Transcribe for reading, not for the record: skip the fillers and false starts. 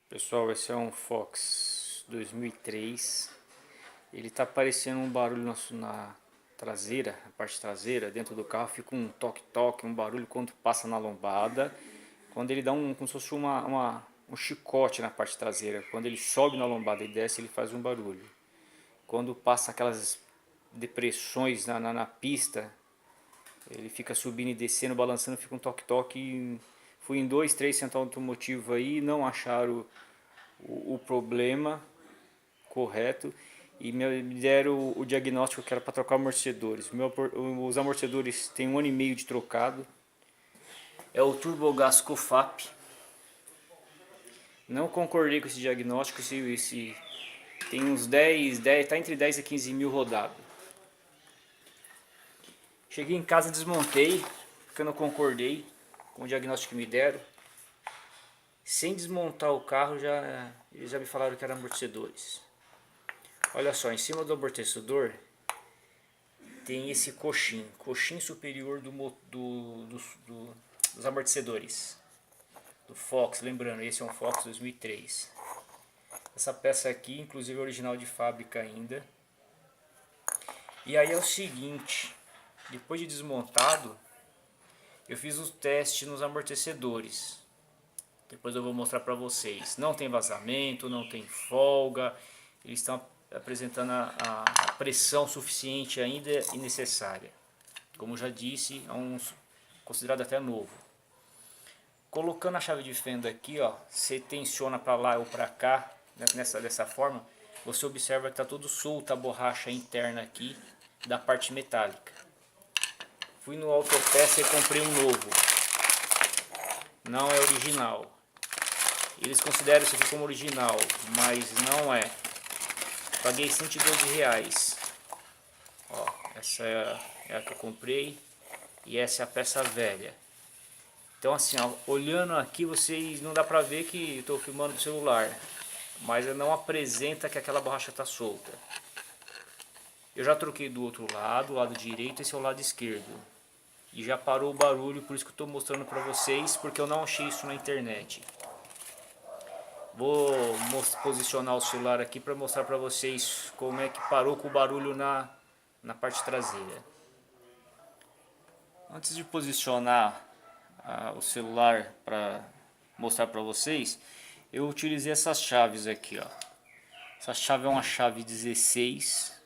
Pessoal, esse é um Fox 2003. Ele tá parecendo um barulho na traseira, na parte traseira, dentro do carro fica um toque-toque, um barulho quando passa na lombada. Quando ele dá como se fosse um chicote na parte traseira. Quando ele sobe na lombada e desce, ele faz um barulho. Quando passa aquelas depressões na pista, ele fica subindo e descendo, balançando, fica um toque-toque. Fui em 2, 3 centros automotivos aí, não acharam o problema correto e me deram o diagnóstico que era para trocar amortecedores. Os amortecedores têm 1 ano e meio de trocado. É o Turbogás Cofap. Não concordei com esse diagnóstico. Esse tem uns 10, tá entre 10 e 15 mil rodado. Cheguei em casa, desmontei, porque eu não concordei com o diagnóstico que me deram. Sem desmontar o carro, eles já me falaram que eram amortecedores. Olha só, em cima do amortecedor tem esse coxim superior dos amortecedores do Fox. Lembrando, esse é um Fox 2003. Essa peça aqui, inclusive, é original de fábrica ainda. E aí é o seguinte, depois de desmontado, eu fiz os testes nos amortecedores. Depois eu vou mostrar para vocês. Não tem vazamento, não tem folga. Eles estão apresentando a pressão suficiente ainda e necessária. Como já disse, é considerado até novo. Colocando a chave de fenda aqui, ó, você tensiona para lá ou para cá, né, dessa forma, você observa que está todo solto a borracha interna aqui da parte metálica. Fui no Autopeça e comprei um novo. Não é original. Eles consideram isso aqui como original, mas não é. Paguei R$112. Ó, essa é a que eu comprei e essa é a peça velha. Então assim, ó, olhando aqui vocês não dá pra ver que estou filmando do celular, mas não apresenta que aquela borracha está solta. Eu já troquei do outro lado, o lado direito, esse é o lado esquerdo. E já parou o barulho, por isso que eu estou mostrando pra vocês, porque eu não achei isso na internet. Vou posicionar o celular aqui para mostrar para vocês como é que parou com o barulho na parte traseira. Antes de posicionar o celular para mostrar para vocês, eu utilizei essas chaves aqui, ó. Essa chave é uma chave 16,